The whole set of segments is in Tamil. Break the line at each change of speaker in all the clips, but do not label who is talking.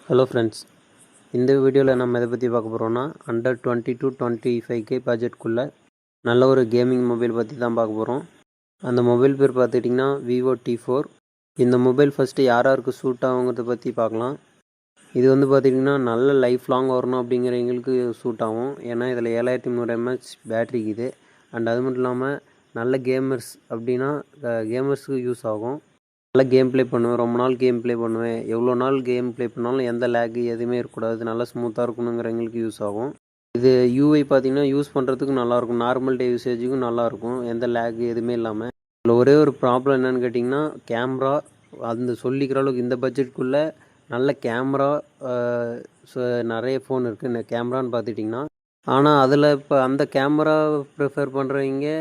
ஹலோ ஃப்ரெண்ட்ஸ், இந்த வீடியோவில் நம்ம எதை பற்றி பார்க்க போகிறோம்னா அண்டர் 20 to 25K பட்ஜெட்குள்ளே நல்ல ஒரு கேமிங் மொபைல் பற்றி தான் பார்க்க போகிறோம். அந்த மொபைல் பேர் பார்த்துட்டிங்கன்னா விவோ T4. இந்த மொபைல் ஃபஸ்ட்டு யாருக்கு சூட் ஆகுங்கிறத பற்றி பார்க்கலாம். இது வந்து பார்த்திங்கன்னா நல்ல லைஃப் லாங் வரணும் அப்படிங்கிறவங்களுக்கு சூட் ஆகும். ஏன்னா இதில் 7300 mAh பேட்ரி இருக்குது. அண்ட் அது மட்டும் இல்லாமல் நல்ல கேமர்ஸ் அப்படின்னா கேமர்ஸுக்கு யூஸ் ஆகும். நல்லா கேம் ப்ளே பண்ணுவேன், ரொம்ப நாள் கேம் ப்ளே பண்ணுவேன், எவ்வளோ நாள் கேம் ப்ளே பண்ணாலும் எந்த லேகு எதுவுமே இருக்கக்கூடாது, நல்லா ஸ்மூத்தாக இருக்கணுங்கிறவங்களுக்கு யூஸ் ஆகும். இது யூஐ பார்த்திங்கன்னா யூஸ் பண்ணுறதுக்கு நல்லாயிருக்கும், நார்மல் டே யூசேஜுக்கும் நல்லாயிருக்கும், எந்த லேகு எதுவுமே இல்லாமல். இதில் ஒரே ஒரு ப்ராப்ளம் என்னென்னு கேட்டிங்கன்னா கேமரா. அந்த சொல்லிக்கிற அளவுக்கு இந்த பட்ஜெட்குள்ளே நல்ல கேமரா நிறைய ஃபோன் இருக்குது இந்த கேமரான்னு பார்த்துட்டிங்கன்னா. ஆனால் அதில் இப்போ அந்த கேமரா ப்ரிஃபர் பண்ணுறவங்க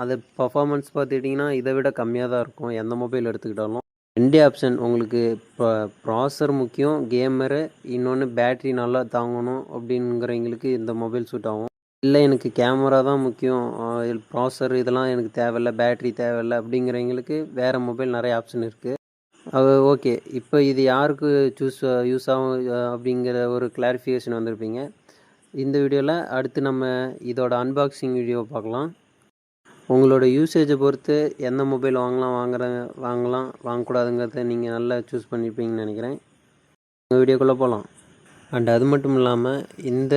அது பர்ஃபார்மன்ஸ் பார்த்துக்கிட்டிங்கன்னா இதை விட கம்மியாக தான் இருக்கும் எந்த மொபைல் எடுத்துக்கிட்டாலும். ரெண்டே ஆப்ஷன் உங்களுக்கு. இப்போ ப்ராசர் முக்கியம், கேமரு, இன்னொன்று பேட்ரி நல்லா தாங்கணும் அப்படிங்கிறவங்களுக்கு இந்த மொபைல் சூட் ஆகும். இல்லை எனக்கு கேமரா தான் முக்கியம், ப்ராசர் இதெல்லாம் எனக்கு தேவையில்லை, பேட்ரி தேவையில்லை அப்படிங்கிறவங்களுக்கு வேறு மொபைல் நிறைய ஆப்ஷன் இருக்குது. அது ஓகே. இப்போ இது யாருக்கு யூஸ் ஆகும் அப்படிங்கிற ஒரு கிளாரிஃபிகேஷன் வந்திருப்பீங்க. இந்த வீடியோவில் அடுத்து நம்ம இதோட அன்பாக்சிங் வீடியோ பார்க்கலாம். உங்களோட யூசேஜை பொறுத்து எந்த மொபைல் வாங்கலாம் வாங்கக்கூடாதுங்கிறத நீங்கள் நல்லா சூஸ் பண்ணியிருப்பீங்கன்னு நினைக்கிறேன். இந்த வீடியோக்குள்ளே போகலாம். அண்ட் அது மட்டும் இல்லாமல் இந்த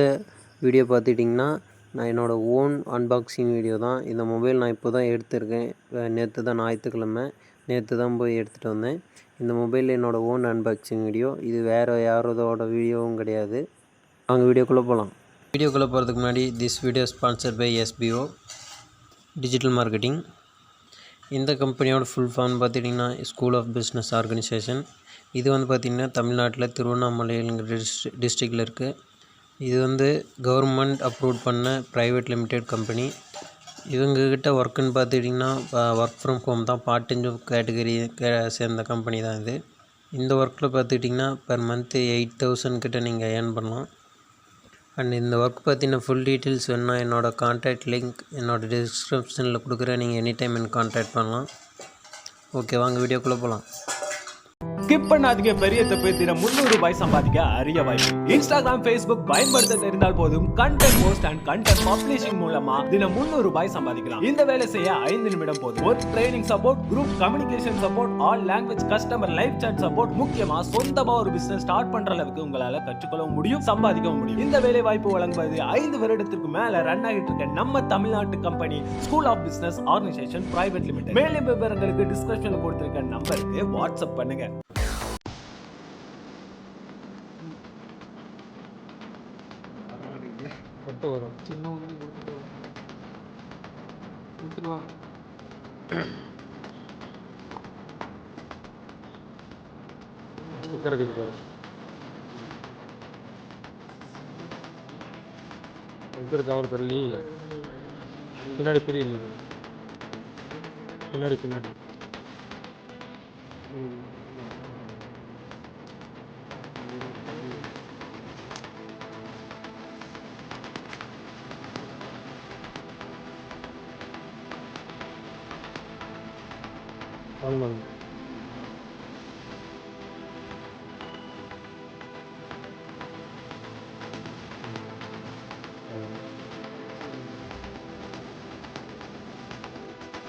வீடியோ பார்த்துட்டிங்கன்னா நான் என்னோடய ஓன் அன்பாக்சிங் வீடியோ தான். இந்த மொபைல் நான் இப்போ தான் எடுத்திருக்கேன். நேற்று தான் ஞாயிற்றுக்கிழமை, நேற்று தான் போய் எடுத்துகிட்டு வந்தேன். இந்த மொபைல் என்னோடய ஓன் அன்பாக்சிங் வீடியோ. இது வேறு யாரோட வீடியோவும் கிடையாது. வாங்க வீடியோக்குள்ளே போகலாம். வீடியோக்குள்ளே போகிறதுக்கு முன்னாடி this video sponsored by SBO digital marketing. இந்த கம்பெனியோட ஃபுல் ஃபார்ம் பார்த்துட்டிங்கன்னா ஸ்கூல் ஆஃப் பிஸ்னஸ் ஆர்கனைசேஷன். இது வந்து பார்த்திங்கன்னா தமிழ்நாட்டில் திருவண்ணாமலைங்கிற டிஸ்ட்ரிக்டில் இருக்குது. இது வந்து கவர்மெண்ட் அப்ரூவ் பண்ண ப்ரைவேட் லிமிடெட் கம்பெனி. இவங்கக்கிட்ட ஒர்க்குன்னு பார்த்துட்டிங்கன்னா ஒர்க் ஃப்ரம் ஹோம் தான், பார்ட் டைம் ஜாப் கேட்டகரி சேர்ந்த கம்பெனி தான் இது. இந்த ஒர்க்கில் பார்த்துக்கிட்டிங்கன்னா பெர் மந்த்து 8000 கிட்ட நீங்கள் ஏர்ன் பண்ணலாம். அண்ட் இந்த ஒர்க் பற்றின ஃபுல் டீட்டெயில்ஸ் வேணுன்னா என்னோடய கான்டாக்ட் லிங்க் என்னோடய டிஸ்கிரிப்ஷனில் கொடுக்குறேன். நீங்கள் எனி டைம் எனக்கு கான்டாக்ட் பண்ணலாம். ஓகே, வாங்க வீடியோக்குள்ளே போகலாம்.
ஸ்கிப் பண்ணாதீங்க, பெரிய தப்பு. தினம் 300 ரூபாய் சம்பாதிக்க அரிய வாய்ப்பு. இன்ஸ்டாகிராம், ஃபேஸ்புக் பயன்படுத்த தெரிந்தால் போதும். Content post and content publishing மூலமா தினம் 300 ரூபாய் சம்பாதிக்கலாம். இந்த வேலை செய்ய 5 நிமிடம் போதும். ஒரு training support, group communication support, all language customer live chat support, முக்கியமா சொந்தமா ஒரு பிசினஸ் ஸ்டார்ட் பண்ற அளவுக்கு உங்களால கற்றுக்கொள்ள முடியும், சம்பாதிக்கவும் முடியும். இந்த வேலை வாய்ப்பு வழங்குவது 5 வருடத்திற்கு மேல ரன் ஆகிட்டு இருக்க நம்ம தமிழ்நாட்டு company school of business organisation private limited. மேலும் விவரங்களுக்கு டிஸ்கிரிப்ஷன்ல கொடுத்திருக்க நம்பருக்கு வாட்ஸ்அப் பண்ணுங்க.
கொட்டு வரும், சின்ன ஒன்று கொடுத்துருவா. ஸ்டிக்கர் அடிப்பாரு, ஸ்டிக்கர் கவர் தள்ளி பின்னாடி பிரியுது, பின்னாடி பின்னாடி ஆமாங்க.